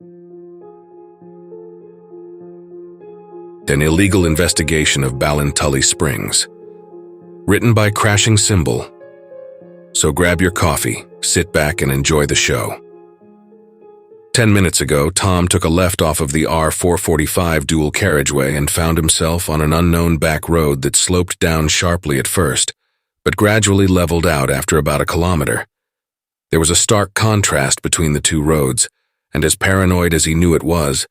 An Illegal Investigation of Ballintully Springs. Written by CrashingCymbal. So grab your coffee, sit back, and enjoy the show. 10 minutes ago, Tom took a left off of the R445 dual carriageway and found himself on an unknown back road that sloped down sharply at first, but gradually leveled out after about a kilometer. There was a stark contrast between the two roads, and as paranoid as he knew it was,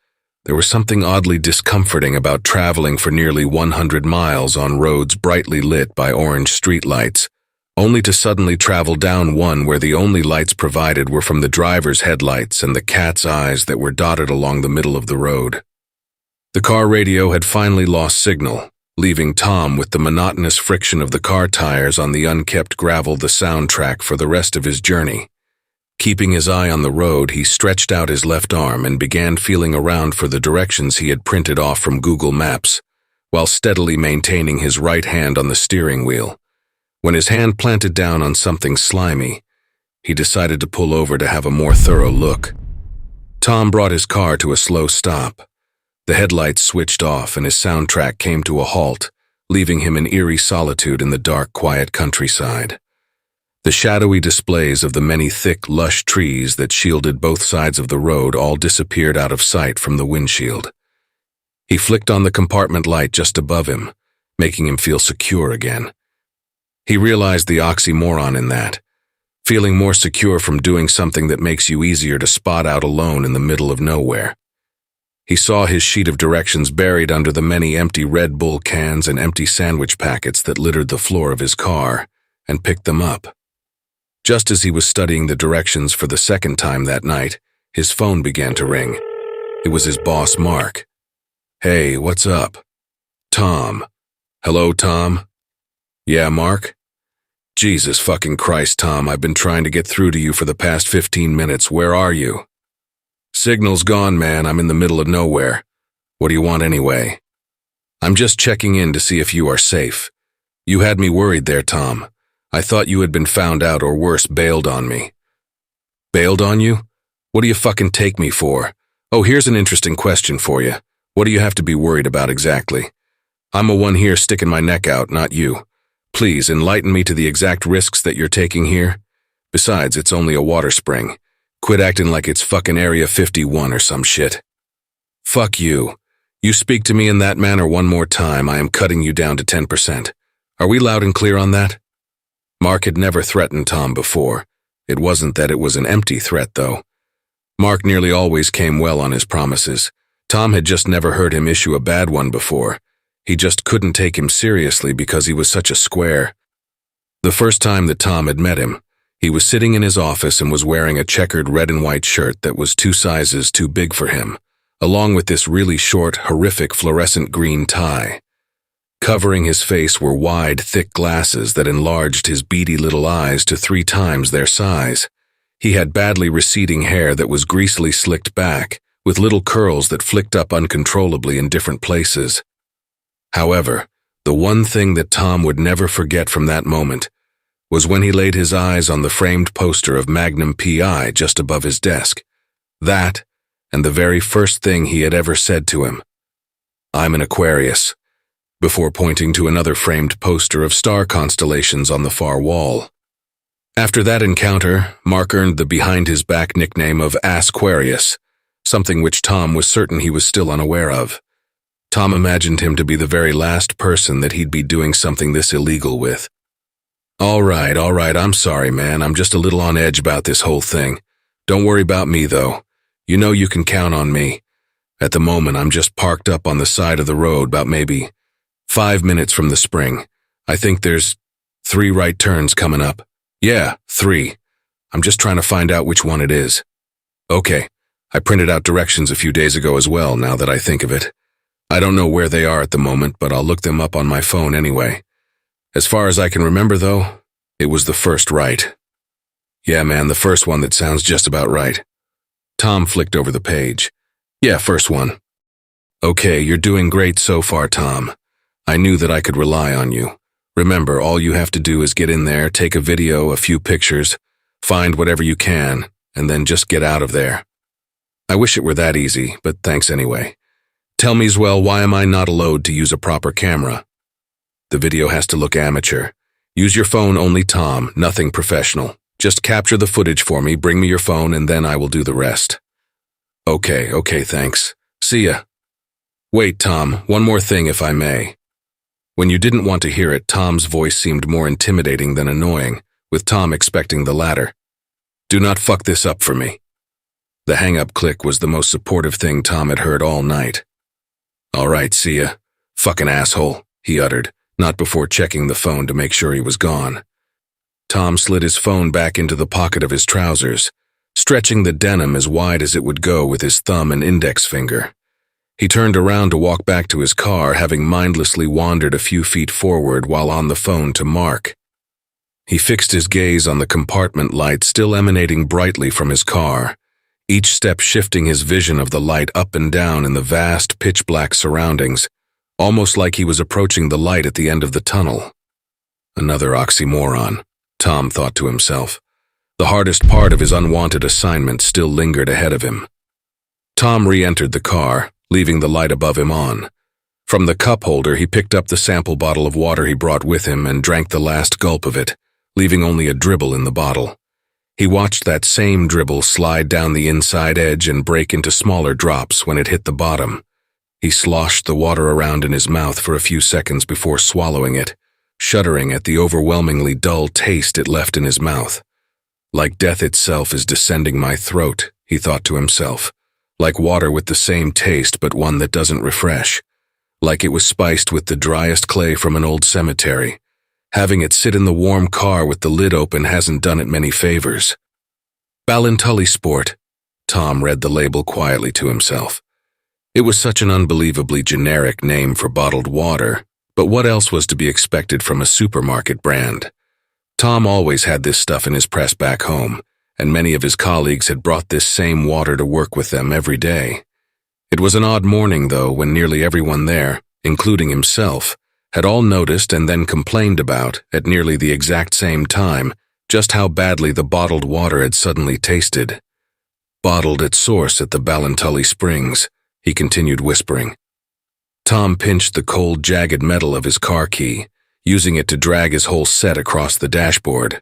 there was something oddly discomforting about traveling for nearly 100 miles on roads brightly lit by orange streetlights, only to suddenly travel down one where the only lights provided were from the driver's headlights and the cat's eyes that were dotted along the middle of the road. The car radio had finally lost signal, leaving Tom with the monotonous friction of the car tires on the unkept gravel the soundtrack for the rest of his journey. Keeping his eye on the road, he stretched out his left arm and began feeling around for the directions he had printed off from Google Maps, while steadily maintaining his right hand on the steering wheel. When his hand planted down on something slimy, he decided to pull over to have a more thorough look. Tom brought his car to a slow stop. The headlights switched off and his soundtrack came to a halt, leaving him in eerie solitude in the dark, quiet countryside. The shadowy displays of the many thick, lush trees that shielded both sides of the road all disappeared out of sight from the windshield. He flicked on the compartment light just above him, making him feel secure again. He realized the oxymoron in that, feeling more secure from doing something that makes you easier to spot out alone in the middle of nowhere. He saw his sheet of directions buried under the many empty Red Bull cans and empty sandwich packets that littered the floor of his car, and picked them up. Just as he was studying the directions for the second time that night, his phone began to ring. It was his boss, Mark. "Hey, what's up?" "Tom." "Hello, Tom?" "Yeah, Mark?" "Jesus fucking Christ, Tom, I've been trying to get through to you for the past 15 minutes. Where are you?" "Signal's gone, man. I'm in the middle of nowhere. What do you want anyway?" "I'm just checking in to see if you are safe. You had me worried there, Tom. I thought you had been found out or worse, bailed on me." "Bailed on you? What do you fucking take me for? Oh, here's an interesting question for you. What do you have to be worried about exactly? I'm the one here sticking my neck out, not you. Please enlighten me to the exact risks that you're taking here. Besides, it's only a water spring. Quit acting like it's fucking Area 51 or some shit." "Fuck you. You speak to me in that manner one more time, I am cutting you down to 10%. Are we loud and clear on that?" Mark had never threatened Tom before. It wasn't that it was an empty threat, though. Mark nearly always came well on his promises. Tom had just never heard him issue a bad one before. He just couldn't take him seriously because he was such a square. The first time that Tom had met him, he was sitting in his office and was wearing a checkered red and white shirt that was 2 sizes too big for him, along with this really short, horrific fluorescent green tie. Covering his face were wide, thick glasses that enlarged his beady little eyes to 3 times their size. He had badly receding hair that was greasily slicked back, with little curls that flicked up uncontrollably in different places. However, the one thing that Tom would never forget from that moment was when he laid his eyes on the framed poster of Magnum PI just above his desk. That, and the very first thing he had ever said to him, "I'm an Aquarius," before pointing to another framed poster of star constellations on the far wall. After that encounter, Mark earned the behind-his-back nickname of Asquarius, something which Tom was certain he was still unaware of. Tom imagined him to be the very last person that he'd be doing something this illegal with. All right, I'm sorry, man. I'm just a little on edge about this whole thing. Don't worry about me, though. You know you can count on me. At the moment, I'm just parked up on the side of the road about maybe 5 minutes from the spring. I think there's 3 right turns coming up. Yeah, 3. I'm just trying to find out which one it is." "Okay. I printed out directions a few days ago as well, now that I think of it. I don't know where they are at the moment, but I'll look them up on my phone anyway. As far as I can remember, though, it was the first right." "Yeah, man, the first one that sounds just about right." Tom flicked over the page. "Yeah, first one." "Okay, you're doing great so far, Tom. I knew that I could rely on you. Remember, all you have to do is get in there, take a video, a few pictures, find whatever you can, and then just get out of there." I wish it were that easy, but thanks anyway. Tell me's well, why am I not allowed to use a proper camera? The video has to look amateur. Use your phone only, Tom, nothing professional. Just capture the footage for me, bring me your phone, and then I will do the rest. Okay, thanks. See ya. Wait, Tom, one more thing if I may. When you didn't want to hear it, Tom's voice seemed more intimidating than annoying, with Tom expecting the latter. Do not fuck this up for me. The hang-up click was the most supportive thing Tom had heard all night. All right, see ya. Fucking asshole, he uttered, not before checking the phone to make sure he was gone. Tom slid his phone back into the pocket of his trousers, stretching the denim as wide as it would go with his thumb and index finger. He turned around to walk back to his car, having mindlessly wandered a few feet forward while on the phone to Mark. He fixed his gaze on the compartment light still emanating brightly from his car, each step shifting his vision of the light up and down in the vast, pitch-black surroundings, almost like he was approaching the light at the end of the tunnel. Another oxymoron, Tom thought to himself. The hardest part of his unwanted assignment still lingered ahead of him. Tom re-entered the car, leaving the light above him on. From the cup holder, he picked up the sample bottle of water he brought with him and drank the last gulp of it, leaving only a dribble in the bottle. He watched that same dribble slide down the inside edge and break into smaller drops when it hit the bottom. He sloshed the water around in his mouth for a few seconds before swallowing it, shuddering at the overwhelmingly dull taste it left in his mouth. Like death itself is descending my throat, he thought to himself. Like water with the same taste but one that doesn't refresh. Like it was spiced with the driest clay from an old cemetery. Having it sit in the warm car with the lid open hasn't done it many favors. Ballintully Sport. Tom read the label quietly to himself. It was such an unbelievably generic name for bottled water, but what else was to be expected from a supermarket brand? Tom always had this stuff in his press back home, and many of his colleagues had brought this same water to work with them every day. It was an odd morning, though, when nearly everyone there, including himself, had all noticed and then complained about, at nearly the exact same time, just how badly the bottled water had suddenly tasted. Bottled at source at the Ballintully Springs, he continued whispering. Tom pinched the cold, jagged metal of his car key, using it to drag his whole set across the dashboard.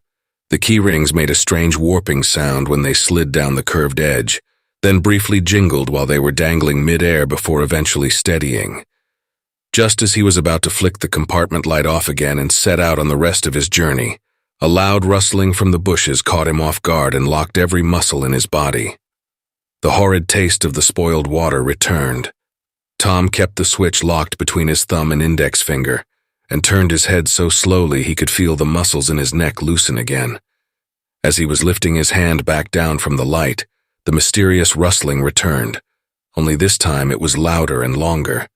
The key rings made a strange warping sound when they slid down the curved edge, then briefly jingled while they were dangling mid-air before eventually steadying. Just as he was about to flick the compartment light off again and set out on the rest of his journey, a loud rustling from the bushes caught him off guard and locked every muscle in his body. The horrid taste of the spoiled water returned. Tom kept the switch locked between his thumb and index finger, and turned his head so slowly he could feel the muscles in his neck loosen again. As he was lifting his hand back down from the light, the mysterious rustling returned, only this time it was louder and longer.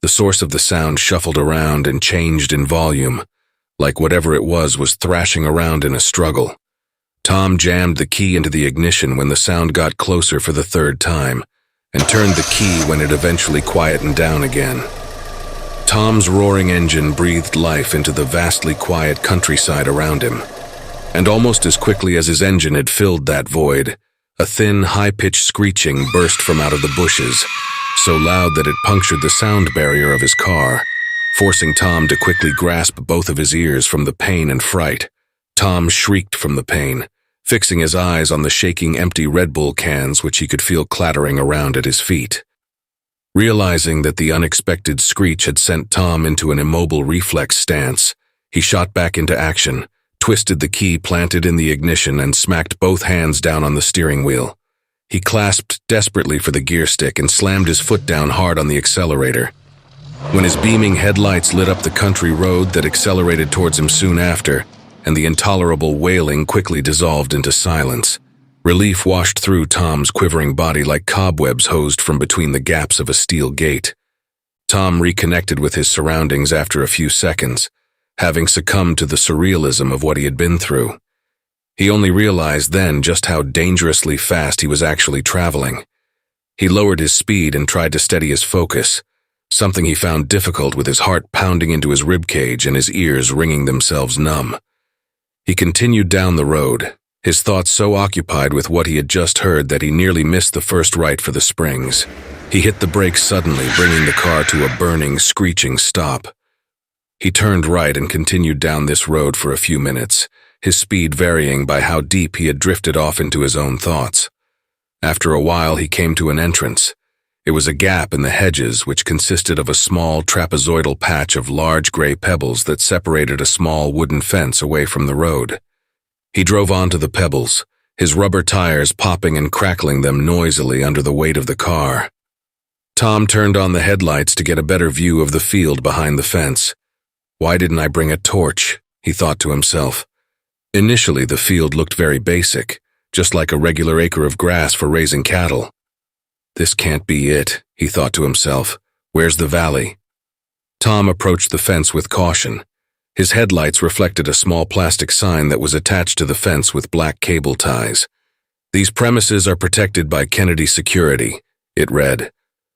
The source of the sound shuffled around and changed in volume, like whatever it was thrashing around in a struggle. Tom jammed the key into the ignition when the sound got closer for the third time, and turned the key when it eventually quietened down again. Tom's roaring engine breathed life into the vastly quiet countryside around him, and almost as quickly as his engine had filled that void, a thin, high-pitched screeching burst from out of the bushes, so loud that it punctured the sound barrier of his car, forcing Tom to quickly grasp both of his ears from the pain and fright. Tom shrieked from the pain, fixing his eyes on the shaking empty Red Bull cans which he could feel clattering around at his feet. Realizing that the unexpected screech had sent Tom into an immobile reflex stance, he shot back into action, twisted the key planted in the ignition and smacked both hands down on the steering wheel. He clasped desperately for the gear stick and slammed his foot down hard on the accelerator. When his beaming headlights lit up the country road that accelerated towards him soon after, and the intolerable wailing quickly dissolved into silence, relief washed through Tom's quivering body like cobwebs hosed from between the gaps of a steel gate. Tom reconnected with his surroundings after a few seconds, having succumbed to the surrealism of what he had been through. He only realized then just how dangerously fast he was actually traveling. He lowered his speed and tried to steady his focus, something he found difficult with his heart pounding into his ribcage and his ears ringing themselves numb. He continued down the road, his thoughts so occupied with what he had just heard that he nearly missed the first right for the springs. He hit the brakes suddenly, bringing the car to a burning, screeching stop. He turned right and continued down this road for a few minutes, his speed varying by how deep he had drifted off into his own thoughts. After a while, he came to an entrance. It was a gap in the hedges which consisted of a small trapezoidal patch of large gray pebbles that separated a small wooden fence away from the road. He drove onto the pebbles, his rubber tires popping and crackling them noisily under the weight of the car. Tom turned on the headlights to get a better view of the field behind the fence. Why didn't I bring a torch? He thought to himself. Initially, the field looked very basic, just like a regular acre of grass for raising cattle. This can't be it, he thought to himself. Where's the valley? Tom approached the fence with caution. His headlights reflected a small plastic sign that was attached to the fence with black cable ties. These premises are protected by Kennedy Security, it read.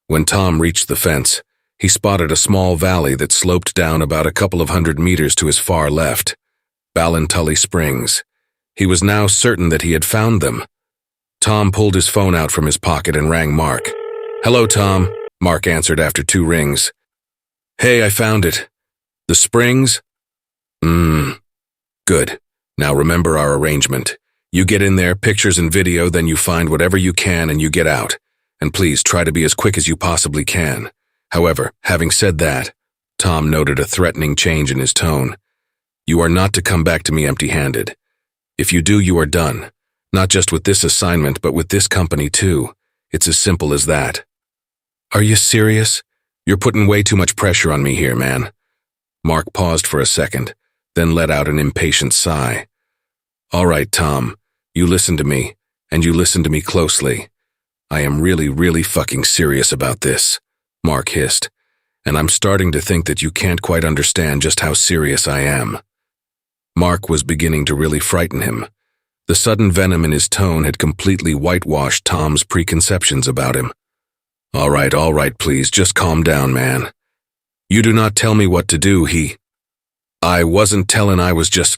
When Tom reached the fence, he spotted a small valley that sloped down about a couple of 100 meters to his far left. Ballintully Springs. He was now certain that he had found them. Tom pulled his phone out from his pocket and rang Mark. "Hello, Tom," Mark answered after 2 rings. "Hey, I found it. The springs?" Good. Now remember our arrangement. You get in there, pictures and video, then you find whatever you can and you get out. And please try to be as quick as you possibly can. However, having said that, Tom noted a threatening change in his tone. You are not to come back to me empty-handed. If you do, you are done. Not just with this assignment, but with this company too. It's as simple as that. Are you serious? You're putting way too much pressure on me here, man. Mark paused for a second, then let out an impatient sigh. All right, Tom, you listen to me, and you listen to me closely. I am really fucking serious about this, Mark hissed, and I'm starting to think that you can't quite understand just how serious I am. Mark was beginning to really frighten him. The sudden venom in his tone had completely whitewashed Tom's preconceptions about him. All right, please, just calm down, man. You do not tell me what to do, I wasn't telling, I was just...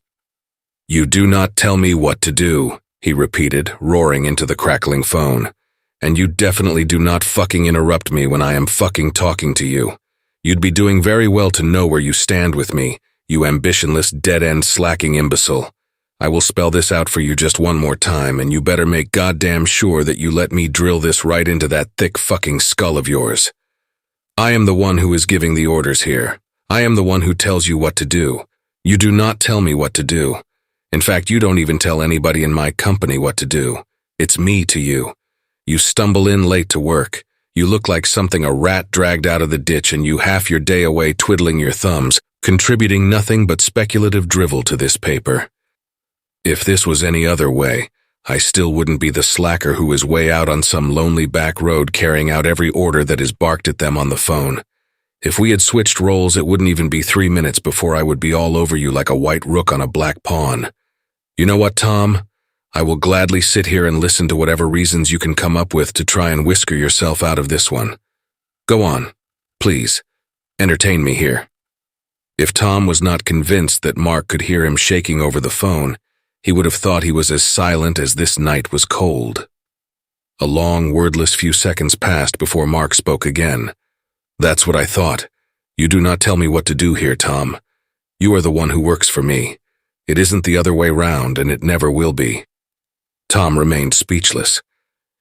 You do not tell me what to do, he repeated, roaring into the crackling phone. And you definitely do not fucking interrupt me when I am fucking talking to you. You'd be doing very well to know where you stand with me, you ambitionless, dead-end, slacking imbecile. I will spell this out for you just one more time, and you better make goddamn sure that you let me drill this right into that thick fucking skull of yours. I am the one who is giving the orders here. I am the one who tells you what to do. You do not tell me what to do. In fact, you don't even tell anybody in my company what to do. It's me to you. You stumble in late to work. You look like something a rat dragged out of the ditch, and you half your day away twiddling your thumbs, contributing nothing but speculative drivel to this paper. If this was any other way, I still wouldn't be the slacker who is way out on some lonely back road carrying out every order that is barked at them on the phone. If we had switched roles, it wouldn't even be 3 minutes before I would be all over you like a white rook on a black pawn. You know what, Tom? I will gladly sit here and listen to whatever reasons you can come up with to try and whisker yourself out of this one. Go on. Please. Entertain me here. If Tom was not convinced that Mark could hear him shaking over the phone, he would have thought he was as silent as this night was cold. A long, wordless few seconds passed before Mark spoke again. That's what I thought. You do not tell me what to do here, Tom. You are the one who works for me. It isn't the other way round, and it never will be. Tom remained speechless.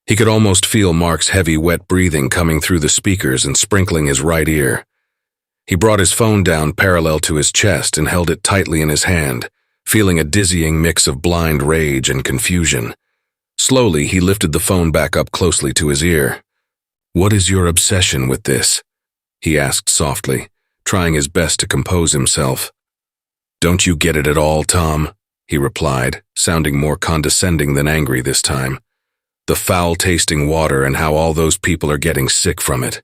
He could almost feel Mark's heavy, wet breathing coming through the speakers and sprinkling his right ear. He brought his phone down parallel to his chest and held it tightly in his hand, feeling a dizzying mix of blind rage and confusion. Slowly, he lifted the phone back up closely to his ear. What is your obsession with this? He asked softly, trying his best to compose himself. Don't you get it at all, Tom? He replied, sounding more condescending than angry this time. The foul-tasting water and how all those people are getting sick from it.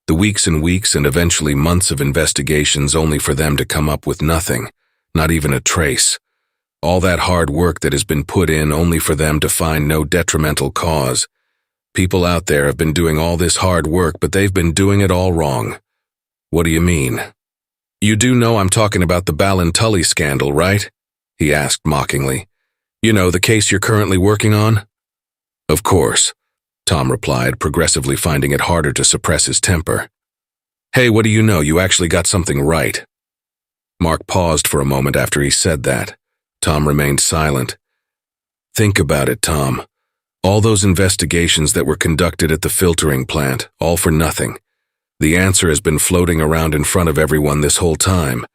The weeks and weeks and eventually months of investigations only for them to come up with nothing, not even a trace. All that hard work that has been put in only for them to find no detrimental cause. People out there have been doing all this hard work, but they've been doing it all wrong. What do you mean? You do know I'm talking about the Ballintully scandal, right? He asked mockingly. You know, the case you're currently working on? Of course, Tom replied, progressively finding it harder to suppress his temper. Hey, what do you know? You actually got something right. Mark paused for a moment after he said that. Tom remained silent. Think about it, Tom. All those investigations that were conducted at the filtering plant, all for nothing. The answer has been floating around in front of everyone this whole time,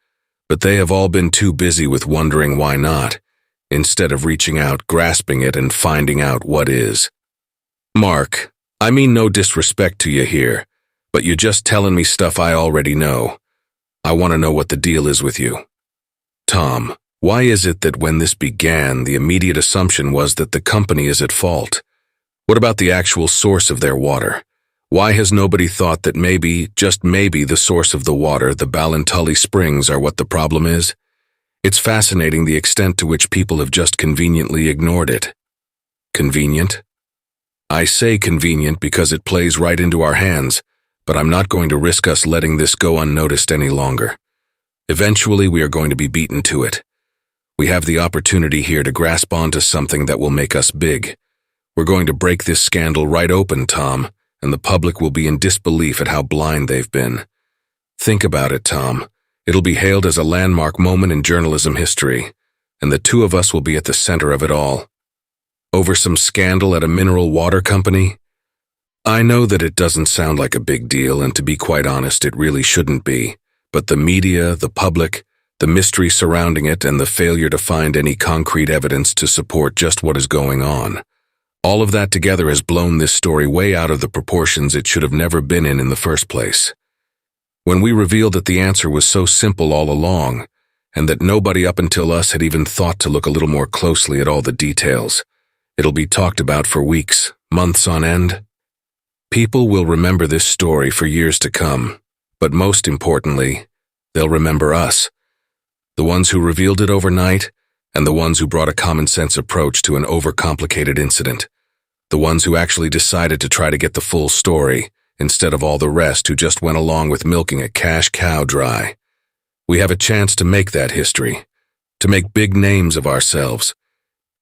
but they have all been too busy with wondering why not, instead of reaching out, grasping it, and finding out what is. Mark, I mean no disrespect to you here, but you're just telling me stuff I already know. I want to know what the deal is with you. Tom, why is it that when this began, the immediate assumption was that the company is at fault? What about the actual source of their water? Why has nobody thought that maybe, just maybe, the source of the water, the Ballintully Springs, are what the problem is? It's fascinating the extent to which people have just conveniently ignored it. Convenient? I say convenient because it plays right into our hands, but I'm not going to risk us letting this go unnoticed any longer. Eventually, we are going to be beaten to it. We have the opportunity here to grasp onto something that will make us big. We're going to break this scandal right open, Tom, and the public will be in disbelief at how blind they've been. Think about it, Tom. It'll be hailed as a landmark moment in journalism history, and the two of us will be at the center of it all. Over some scandal at a mineral water company? I know that it doesn't sound like a big deal, and to be quite honest, it really shouldn't be, but the media, the public, the mystery surrounding it, and the failure to find any concrete evidence to support just what is going on. All of that together has blown this story way out of the proportions it should have never been in the first place. When we revealed that the answer was so simple all along, and that nobody up until us had even thought to look a little more closely at all the details, it'll be talked about for weeks, months on end. People will remember this story for years to come, but most importantly, they'll remember us. The ones who revealed it overnight, and the ones who brought a common-sense approach to an overcomplicated incident. The ones who actually decided to try to get the full story, instead of all the rest who just went along with milking a cash cow dry. We have a chance to make that history, to make big names of ourselves.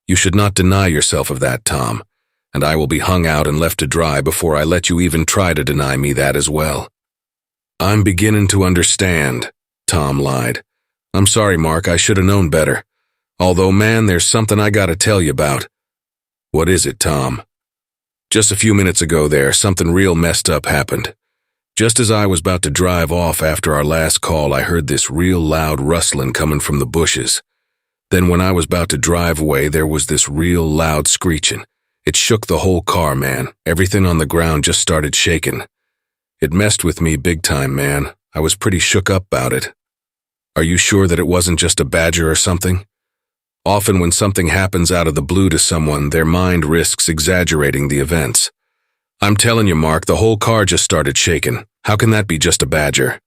You should not deny yourself of that, Tom, and I will be hung out and left to dry before I let you even try to deny me that as well. I'm beginning to understand, Tom lied. I'm sorry, Mark, I should have known better. Although, man, there's something I gotta tell you about. What is it, Tom? Just a few minutes ago there, something real messed up happened. Just as I was about to drive off after our last call, I heard this real loud rustling coming from the bushes. Then when I was about to drive away, there was this real loud screeching. It shook the whole car, man. Everything on the ground just started shaking. It messed with me big time, man. I was pretty shook up about it. Are you sure that it wasn't just a badger or something? Often when something happens out of the blue to someone, their mind risks exaggerating the events. I'm telling you, Mark, the whole car just started shaking. How can that be just a badger?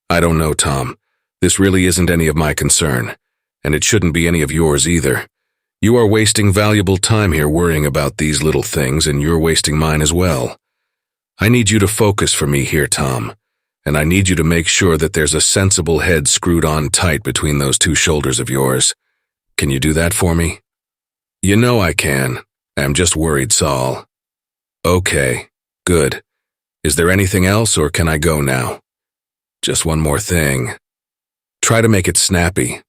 I don't know, Tom. This really isn't any of my concern, and it shouldn't be any of yours either. You are wasting valuable time here worrying about these little things, and you're wasting mine as well. I need you to focus for me here, Tom, and I need you to make sure that there's a sensible head screwed on tight between those two shoulders of yours. Can you do that for me? You know I can. I'm just worried, Saul. Okay, good. Is there anything else, or can I go now? Just one more thing. Try to make it snappy.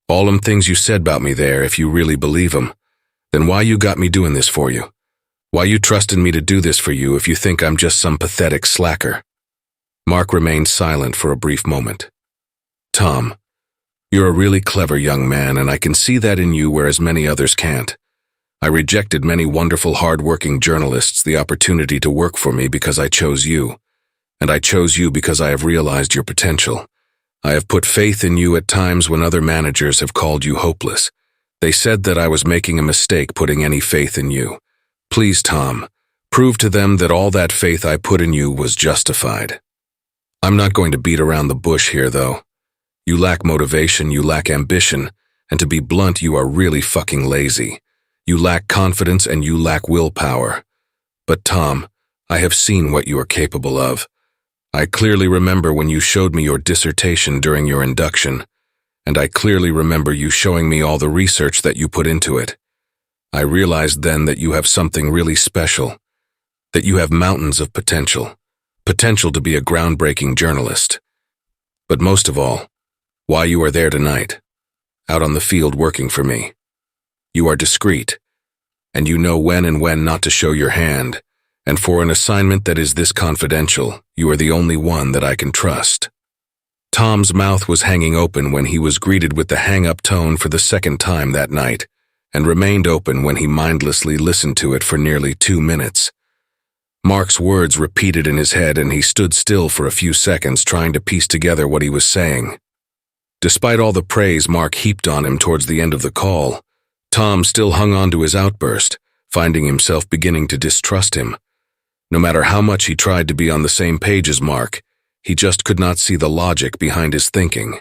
All them things you said about me there, if you really believe them, then why you got me doing this for you? Why you trusted me to do this for you if you think I'm just some pathetic slacker? Mark remained silent for a brief moment. Tom, you're a really clever young man, and I can see that in you whereas many others can't. I rejected many wonderful, hard-working journalists the opportunity to work for me because I chose you. And I chose you because I have realized your potential. I have put faith in you at times when other managers have called you hopeless. They said that I was making a mistake putting any faith in you. Please, Tom, prove to them that all that faith I put in you was justified. I'm not going to beat around the bush here, though. You lack motivation, you lack ambition, and to be blunt, you are really fucking lazy. You lack confidence and you lack willpower. But Tom, I have seen what you are capable of. I clearly remember when you showed me your dissertation during your induction, and I clearly remember you showing me all the research that you put into it. I realized then that you have something really special, that you have mountains of potential to be a groundbreaking journalist. But most of all, why you are there tonight, out on the field working for me. You are discreet, and you know when and when not to show your hand, and for an assignment that is this confidential, you are the only one that I can trust. Tom's mouth was hanging open when he was greeted with the hang-up tone for the second time that night, and remained open when he mindlessly listened to it for nearly 2 minutes. Mark's words repeated in his head, and he stood still for a few seconds trying to piece together what he was saying. Despite all the praise Mark heaped on him towards the end of the call, Tom still hung on to his outburst, finding himself beginning to distrust him. No matter how much he tried to be on the same page as Mark, he just could not see the logic behind his thinking.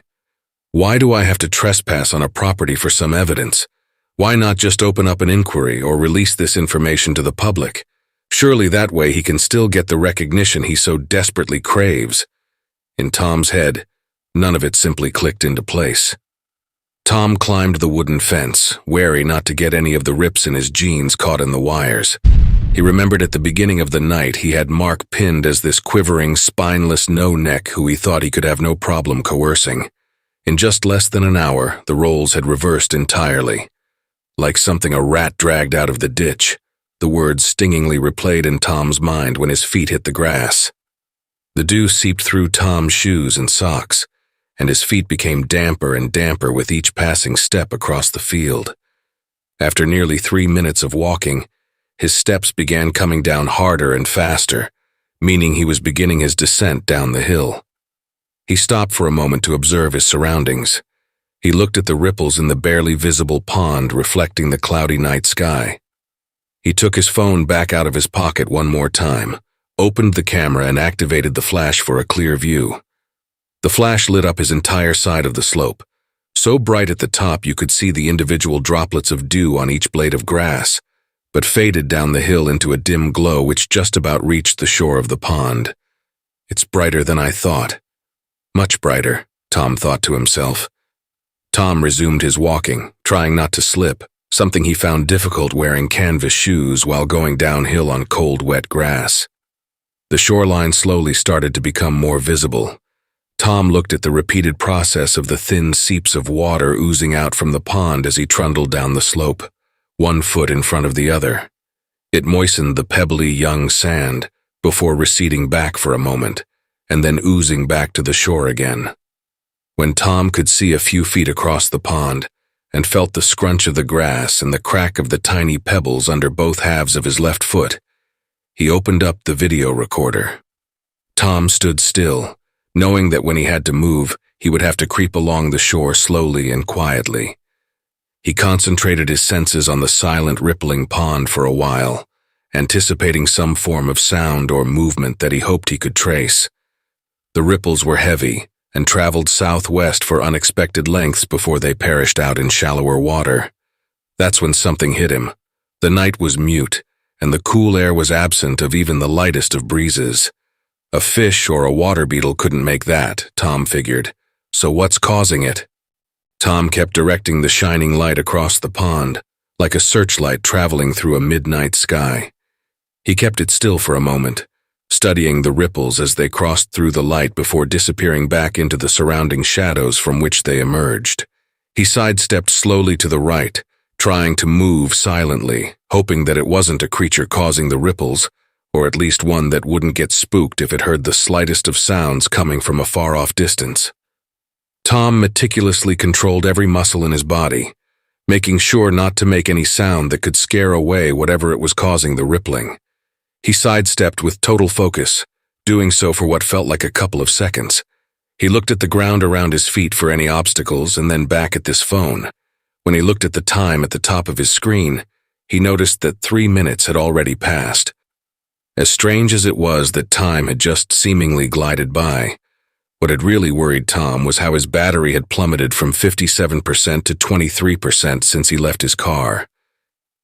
Why do I have to trespass on a property for some evidence? Why not just open up an inquiry or release this information to the public? Surely that way he can still get the recognition he so desperately craves. In Tom's head, none of it simply clicked into place. Tom climbed the wooden fence, wary not to get any of the rips in his jeans caught in the wires. He remembered at the beginning of the night he had Mark pinned as this quivering, spineless no-neck who he thought he could have no problem coercing. In just less than an hour, the roles had reversed entirely. Like something a rat dragged out of the ditch, the words stingingly replayed in Tom's mind when his feet hit the grass. The dew seeped through Tom's shoes and socks, and his feet became damper and damper with each passing step across the field. After nearly 3 minutes of walking, his steps began coming down harder and faster, meaning he was beginning his descent down the hill. He stopped for a moment to observe his surroundings. He looked at the ripples in the barely visible pond reflecting the cloudy night sky. He took his phone back out of his pocket one more time, opened the camera and activated the flash for a clear view. The flash lit up his entire side of the slope, so bright at the top you could see the individual droplets of dew on each blade of grass, but faded down the hill into a dim glow which just about reached the shore of the pond. It's brighter than I thought. Much brighter, Tom thought to himself. Tom resumed his walking, trying not to slip, something he found difficult wearing canvas shoes while going downhill on cold, wet grass. The shoreline slowly started to become more visible. Tom looked at the repeated process of the thin seeps of water oozing out from the pond as he trundled down the slope, one foot in front of the other. It moistened the pebbly young sand before receding back for a moment, and then oozing back to the shore again. When Tom could see a few feet across the pond, and felt the scrunch of the grass and the crack of the tiny pebbles under both halves of his left foot, he opened up the video recorder. Tom stood still, knowing that when he had to move, he would have to creep along the shore slowly and quietly. He concentrated his senses on the silent, rippling pond for a while, anticipating some form of sound or movement that he hoped he could trace. The ripples were heavy and traveled southwest for unexpected lengths before they perished out in shallower water. That's when something hit him. The night was mute, and the cool air was absent of even the lightest of breezes. A fish or a water beetle couldn't make that, Tom figured. So what's causing it? Tom kept directing the shining light across the pond, like a searchlight traveling through a midnight sky. He kept it still for a moment, studying the ripples as they crossed through the light before disappearing back into the surrounding shadows from which they emerged. He sidestepped slowly to the right, trying to move silently, hoping that it wasn't a creature causing the ripples, or at least one that wouldn't get spooked if it heard the slightest of sounds coming from a far-off distance. Tom meticulously controlled every muscle in his body, making sure not to make any sound that could scare away whatever it was causing the rippling. He sidestepped with total focus, doing so for what felt like a couple of seconds. He looked at the ground around his feet for any obstacles and then back at this phone. When he looked at the time at the top of his screen, he noticed that 3 minutes had already passed. As strange as it was that time had just seemingly glided by, what had really worried Tom was how his battery had plummeted from 57% to 23% since he left his car.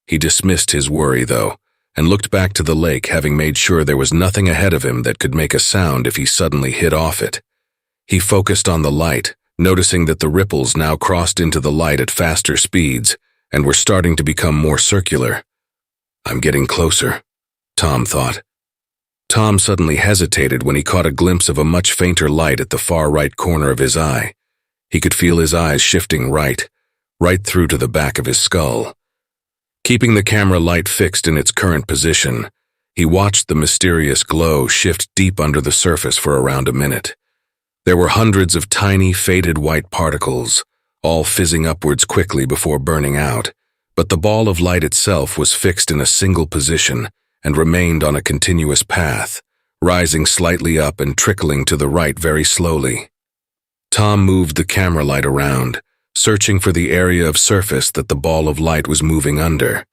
He dismissed his worry, though, and looked back to the lake, having made sure there was nothing ahead of him that could make a sound if he suddenly hit off it. He focused on the light, noticing that the ripples now crossed into the light at faster speeds, and were starting to become more circular. "I'm getting closer," Tom thought. Tom suddenly hesitated when he caught a glimpse of a much fainter light at the far right corner of his eye. He could feel his eyes shifting right through to the back of his skull. Keeping the camera light fixed in its current position, he watched the mysterious glow shift deep under the surface for around a minute. There were hundreds of tiny, faded white particles, all fizzing upwards quickly before burning out, but the ball of light itself was fixed in a single position and remained on a continuous path, rising slightly up and trickling to the right very slowly. Tom moved the camera light around, searching for the area of surface that the ball of light was moving under.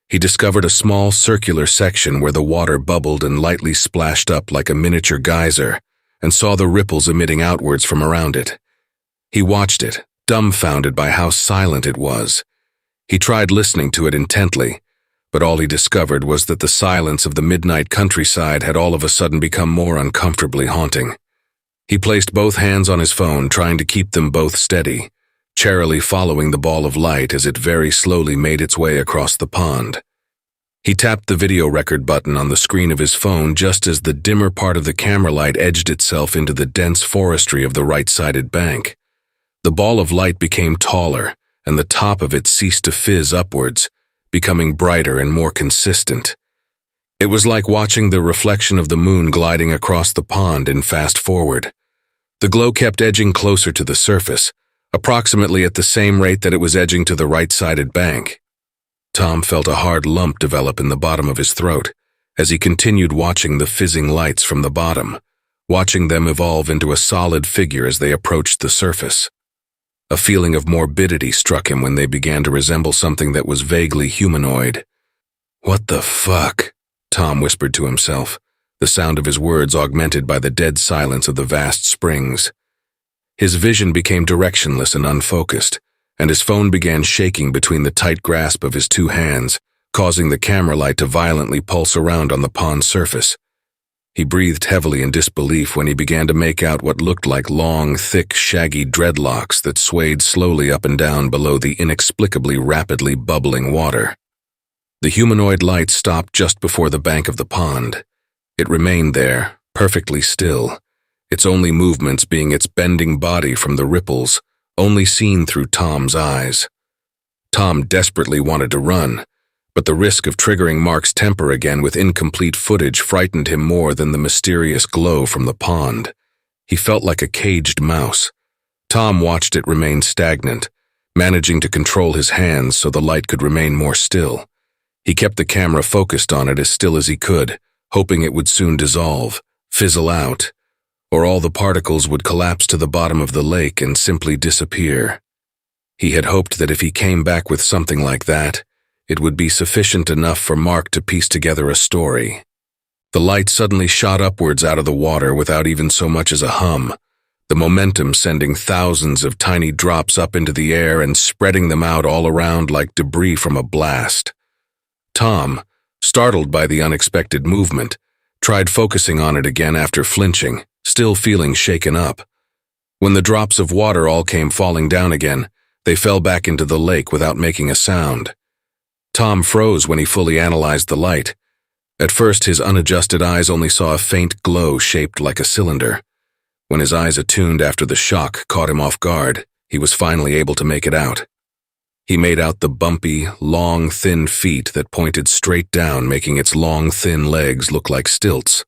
He discovered a small circular section where the water bubbled and lightly splashed up like a miniature geyser, and saw the ripples emitting outwards from around it. He watched it, dumbfounded by how silent it was. He tried listening to it intently, but all he discovered was that the silence of the midnight countryside had all of a sudden become more uncomfortably haunting. He placed both hands on his phone, trying to keep them both steady, charily following the ball of light as it very slowly made its way across the pond. He tapped the video record button on the screen of his phone just as the dimmer part of the camera light edged itself into the dense forestry of the right-sided bank. The ball of light became taller, and the top of it ceased to fizz upwards, becoming brighter and more consistent. It was like watching the reflection of the moon gliding across the pond in fast forward. The glow kept edging closer to the surface, approximately at the same rate that it was edging to the right-sided bank. Tom felt a hard lump develop in the bottom of his throat as he continued watching the fizzing lights from the bottom, watching them evolve into a solid figure as they approached the surface. A feeling of morbidity struck him when they began to resemble something that was vaguely humanoid. "What the fuck?" Tom whispered to himself, the sound of his words augmented by the dead silence of the vast springs. His vision became directionless and unfocused, and his phone began shaking between the tight grasp of his two hands, causing the camera light to violently pulse around on the pond's surface. He breathed heavily in disbelief when he began to make out what looked like long, thick, shaggy dreadlocks that swayed slowly up and down below the inexplicably rapidly bubbling water. The humanoid light stopped just before the bank of the pond. It remained there, perfectly still, its only movements being its bending body from the ripples, only seen through Tom's eyes. Tom desperately wanted to run, but the risk of triggering Mark's temper again with incomplete footage frightened him more than the mysterious glow from the pond. He felt like a caged mouse. Tom watched it remain stagnant, managing to control his hands so the light could remain more still. He kept the camera focused on it as still as he could, hoping it would soon dissolve, fizzle out, or all the particles would collapse to the bottom of the lake and simply disappear. He had hoped that if he came back with something like that, it would be sufficient enough for Mark to piece together a story. The light suddenly shot upwards out of the water without even so much as a hum, the momentum sending thousands of tiny drops up into the air and spreading them out all around like debris from a blast. Tom, startled by the unexpected movement, tried focusing on it again after flinching, still feeling shaken up. When the drops of water all came falling down again, they fell back into the lake without making a sound. Tom froze when he fully analyzed the light. At first, his unadjusted eyes only saw a faint glow shaped like a cylinder. When his eyes attuned after the shock caught him off guard, he was finally able to make it out. He made out the bumpy, long, thin feet that pointed straight down, making its long, thin legs look like stilts.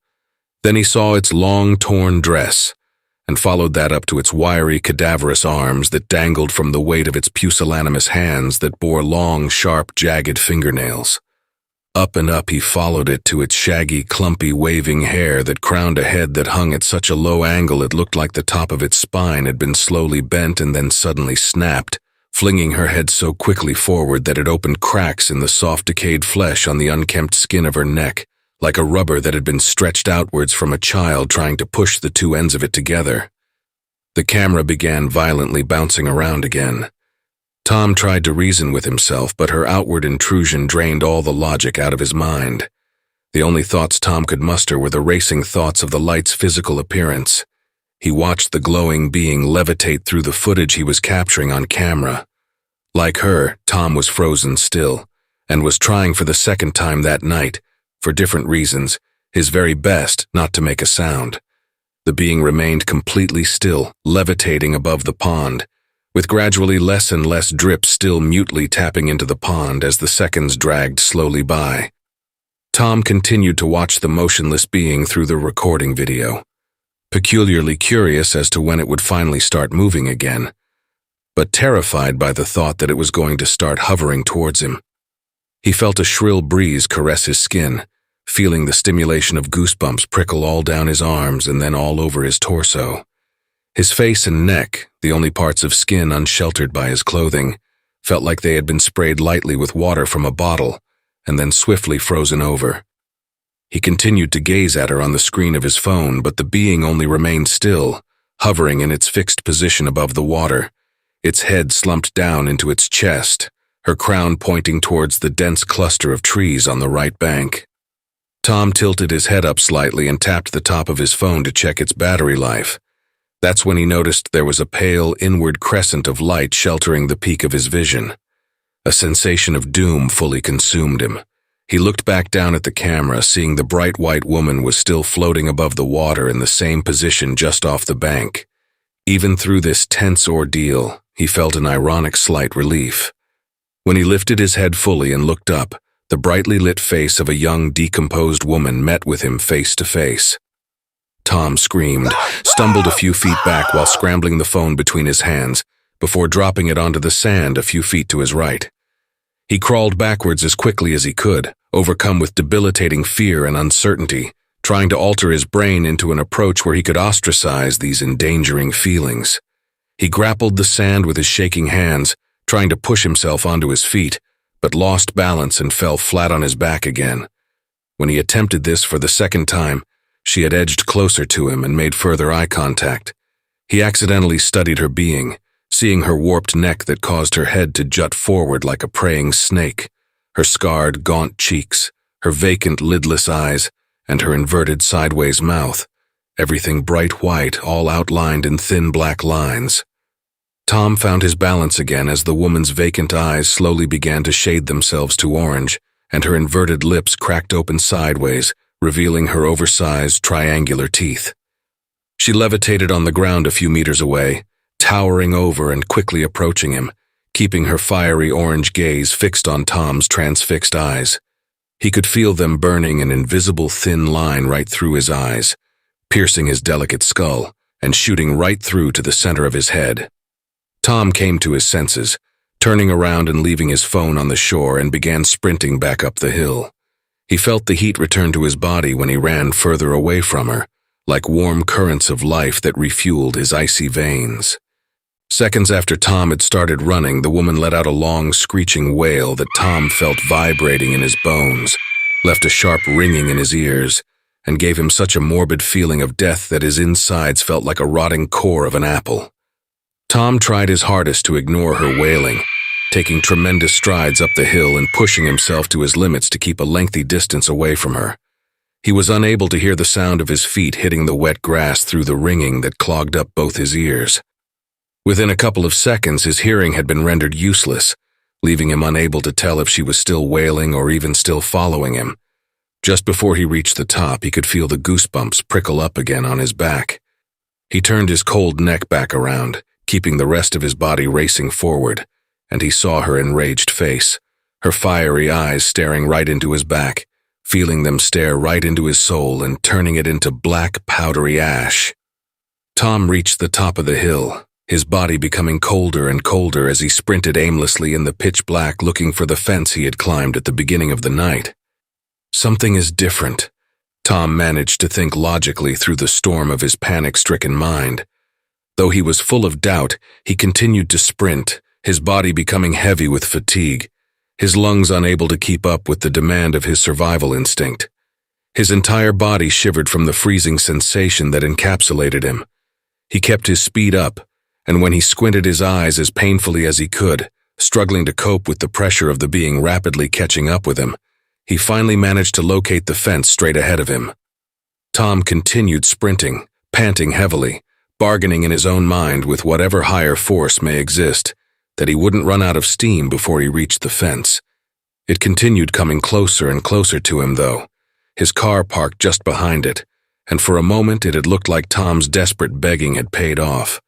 Then he saw its long, torn dress, and followed that up to its wiry, cadaverous arms that dangled from the weight of its pusillanimous hands that bore long, sharp, jagged fingernails. Up and up he followed it to its shaggy, clumpy, waving hair that crowned a head that hung at such a low angle it looked like the top of its spine had been slowly bent and then suddenly snapped, flinging her head so quickly forward that it opened cracks in the soft, decayed flesh on the unkempt skin of her neck, like a rubber that had been stretched outwards from a child trying to push the two ends of it together. The camera began violently bouncing around again. Tom tried to reason with himself, but her outward intrusion drained all the logic out of his mind. The only thoughts Tom could muster were the racing thoughts of the light's physical appearance. He watched the glowing being levitate through the footage he was capturing on camera. Like her, Tom was frozen still, and was trying for the second time that night, for different reasons, his very best not to make a sound. The being remained completely still, levitating above the pond, with gradually less and less drips still mutely tapping into the pond as the seconds dragged slowly by. Tom continued to watch the motionless being through the recording video, peculiarly curious as to when it would finally start moving again, but terrified by the thought that it was going to start hovering towards him. He felt a shrill breeze caress his skin, feeling the stimulation of goosebumps prickle all down his arms and then all over his torso. His face and neck, the only parts of skin unsheltered by his clothing, felt like they had been sprayed lightly with water from a bottle and then swiftly frozen over. He continued to gaze at her on the screen of his phone, but the being only remained still, hovering in its fixed position above the water, its head slumped down into its chest, her crown pointing towards the dense cluster of trees on the right bank. Tom tilted his head up slightly and tapped the top of his phone to check its battery life. That's when he noticed there was a pale, inward crescent of light sheltering the peak of his vision. A sensation of doom fully consumed him. He looked back down at the camera, seeing the bright white woman was still floating above the water in the same position just off the bank. Even through this tense ordeal, he felt an ironic slight relief. When he lifted his head fully and looked up, the brightly lit face of a young, decomposed woman met with him face to face. Tom screamed, stumbled a few feet back while scrambling the phone between his hands, before dropping it onto the sand a few feet to his right. He crawled backwards as quickly as he could, overcome with debilitating fear and uncertainty, trying to alter his brain into an approach where he could ostracize these endangering feelings. He grappled the sand with his shaking hands, trying to push himself onto his feet, but lost balance and fell flat on his back again. When he attempted this for the second time, she had edged closer to him and made further eye contact. He accidentally studied her being, seeing her warped neck that caused her head to jut forward like a preying snake, her scarred, gaunt cheeks, her vacant, lidless eyes, and her inverted sideways mouth, everything bright white, all outlined in thin black lines. Tom found his balance again as the woman's vacant eyes slowly began to shade themselves to orange, and her inverted lips cracked open sideways, revealing her oversized, triangular teeth. She levitated on the ground a few meters away, towering over and quickly approaching him, keeping her fiery orange gaze fixed on Tom's transfixed eyes. He could feel them burning an invisible thin line right through his eyes, piercing his delicate skull and shooting right through to the center of his head. Tom came to his senses, turning around and leaving his phone on the shore, and began sprinting back up the hill. He felt the heat return to his body when he ran further away from her, like warm currents of life that refueled his icy veins. Seconds after Tom had started running, the woman let out a long, screeching wail that Tom felt vibrating in his bones, left a sharp ringing in his ears, and gave him such a morbid feeling of death that his insides felt like a rotting core of an apple. Tom tried his hardest to ignore her wailing, taking tremendous strides up the hill and pushing himself to his limits to keep a lengthy distance away from her. He was unable to hear the sound of his feet hitting the wet grass through the ringing that clogged up both his ears. Within a couple of seconds, his hearing had been rendered useless, leaving him unable to tell if she was still wailing or even still following him. Just before he reached the top, he could feel the goosebumps prickle up again on his back. He turned his cold neck back around, keeping the rest of his body racing forward, and he saw her enraged face, her fiery eyes staring right into his back, feeling them stare right into his soul and turning it into black, powdery ash. Tom reached the top of the hill, his body becoming colder and colder as he sprinted aimlessly in the pitch black, looking for the fence he had climbed at the beginning of the night. Something is different, Tom managed to think logically through the storm of his panic-stricken mind. Though he was full of doubt, he continued to sprint, his body becoming heavy with fatigue, his lungs unable to keep up with the demand of his survival instinct. His entire body shivered from the freezing sensation that encapsulated him. He kept his speed up, and when he squinted his eyes as painfully as he could, struggling to cope with the pressure of the being rapidly catching up with him, he finally managed to locate the fence straight ahead of him. Tom continued sprinting, panting heavily, bargaining in his own mind with whatever higher force may exist, that he wouldn't run out of steam before he reached the fence. It continued coming closer and closer to him, though, his car parked just behind it, and for a moment it had looked like Tom's desperate begging had paid off.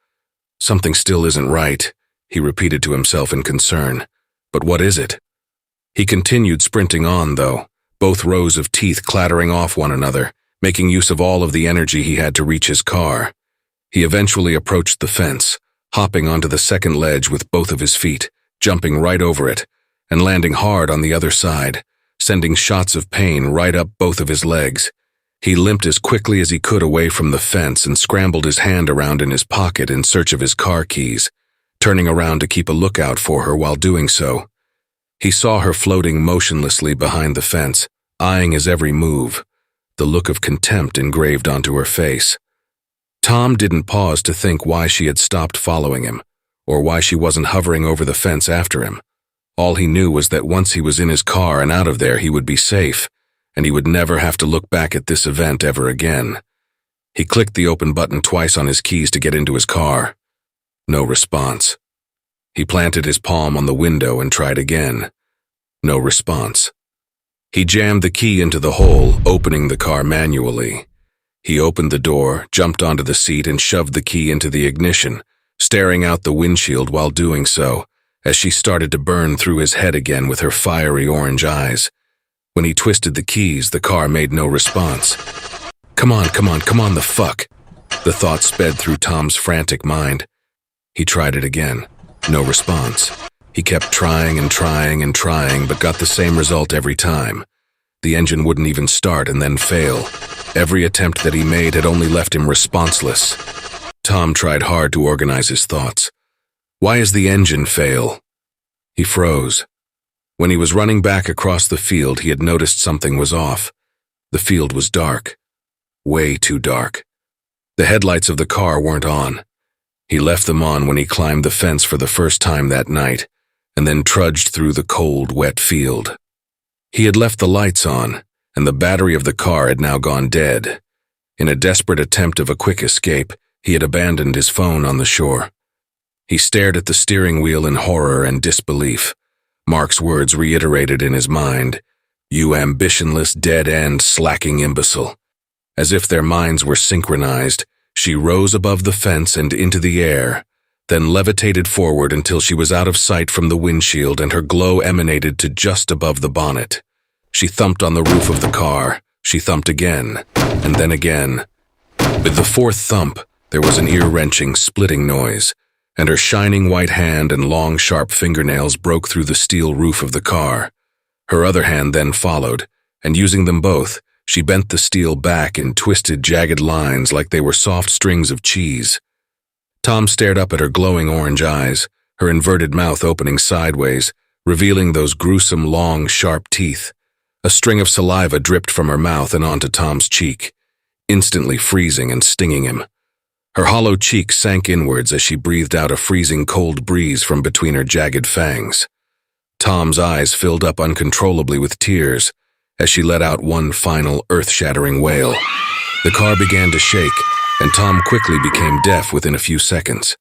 "Something still isn't right," he repeated to himself in concern. "But what is it?" He continued sprinting on, though, both rows of teeth clattering off one another, making use of all of the energy he had to reach his car. He eventually approached the fence, hopping onto the second ledge with both of his feet, jumping right over it, and landing hard on the other side, sending shots of pain right up both of his legs. He limped as quickly as he could away from the fence and scrambled his hand around in his pocket in search of his car keys, turning around to keep a lookout for her while doing so. He saw her floating motionlessly behind the fence, eyeing his every move, the look of contempt engraved onto her face. Tom didn't pause to think why she had stopped following him, or why she wasn't hovering over the fence after him. All he knew was that once he was in his car and out of there, he would be safe, and he would never have to look back at this event ever again. He clicked the open button twice on his keys to get into his car. No response. He planted his palm on the window and tried again. No response. He jammed the key into the hole, opening the car manually. He opened the door, jumped onto the seat, and shoved the key into the ignition, staring out the windshield while doing so, as she started to burn through his head again with her fiery orange eyes. When he twisted the keys, the car made no response. Come on, the fuck!" The thought sped through Tom's frantic mind. He tried it again. No response. He kept trying and trying and trying, but got the same result every time. The engine wouldn't even start and then fail. Every attempt that he made had only left him responseless. Tom tried hard to organize his thoughts. Why is the engine fail? He froze. When he was running back across the field, he had noticed something was off. The field was dark. Way too dark. The headlights of the car weren't on. He left them on when he climbed the fence for the first time that night, and then trudged through the cold, wet field. He had left the lights on, and the battery of the car had now gone dead. In a desperate attempt of a quick escape, he had abandoned his phone on the shore. He stared at the steering wheel in horror and disbelief. Mark's words reiterated in his mind, "You ambitionless, dead-end, slacking imbecile." As if their minds were synchronized, she rose above the fence and into the air, then levitated forward until she was out of sight from the windshield and her glow emanated to just above the bonnet. She thumped on the roof of the car. She thumped again, and then again. With the fourth thump, there was an ear-wrenching, splitting noise, and her shining white hand and long, sharp fingernails broke through the steel roof of the car. Her other hand then followed, and using them both, she bent the steel back in twisted, jagged lines like they were soft strings of cheese. Tom stared up at her glowing orange eyes, her inverted mouth opening sideways, revealing those gruesome, long, sharp teeth. A string of saliva dripped from her mouth and onto Tom's cheek, instantly freezing and stinging him. Her hollow cheek sank inwards as she breathed out a freezing cold breeze from between her jagged fangs. Tom's eyes filled up uncontrollably with tears as she let out one final earth-shattering wail. The car began to shake, and Tom quickly became deaf within a few seconds.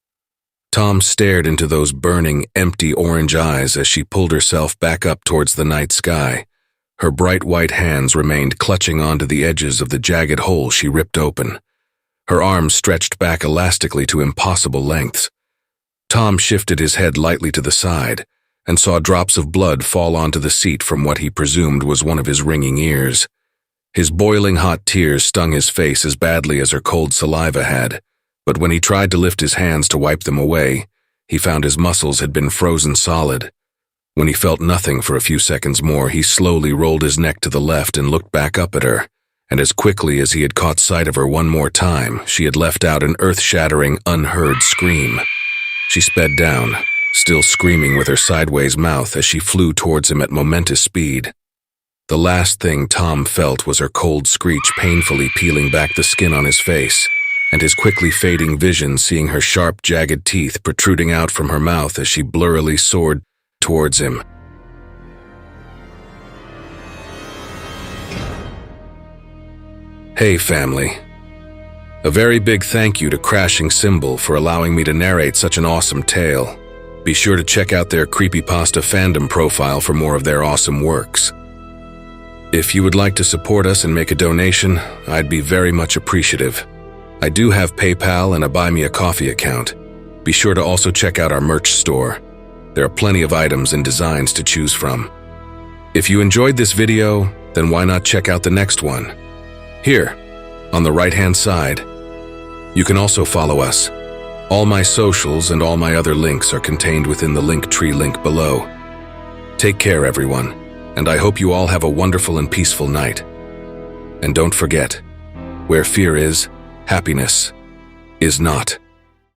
Tom stared into those burning, empty orange eyes as she pulled herself back up towards the night sky. Her bright white hands remained clutching onto the edges of the jagged hole she ripped open. Her arms stretched back elastically to impossible lengths. Tom shifted his head lightly to the side and saw drops of blood fall onto the seat from what he presumed was one of his ringing ears. His boiling hot tears stung his face as badly as her cold saliva had, but when he tried to lift his hands to wipe them away, he found his muscles had been frozen solid. When he felt nothing for a few seconds more, he slowly rolled his neck to the left and looked back up at her, and as quickly as he had caught sight of her one more time, she had let out an earth-shattering, unheard scream. She sped down, still screaming with her sideways mouth as she flew towards him at momentous speed. The last thing Tom felt was her cold screech painfully peeling back the skin on his face, and his quickly fading vision seeing her sharp, jagged teeth protruding out from her mouth as she blurrily soared towards him. Hey family. A very big thank you to CrashingCymbal for allowing me to narrate such an awesome tale. Be sure to check out their Creepypasta fandom profile for more of their awesome works. If you would like to support us and make a donation, I'd be very much appreciative. I do have PayPal and a Buy Me a Coffee account. Be sure to also check out our merch store. There are plenty of items and designs to choose from. If you enjoyed this video, then why not check out the next one? Here, on the right-hand side. You can also follow us. All my socials and all my other links are contained within the Linktree link below. Take care, everyone, and I hope you all have a wonderful and peaceful night. And don't forget, where fear is, happiness is not.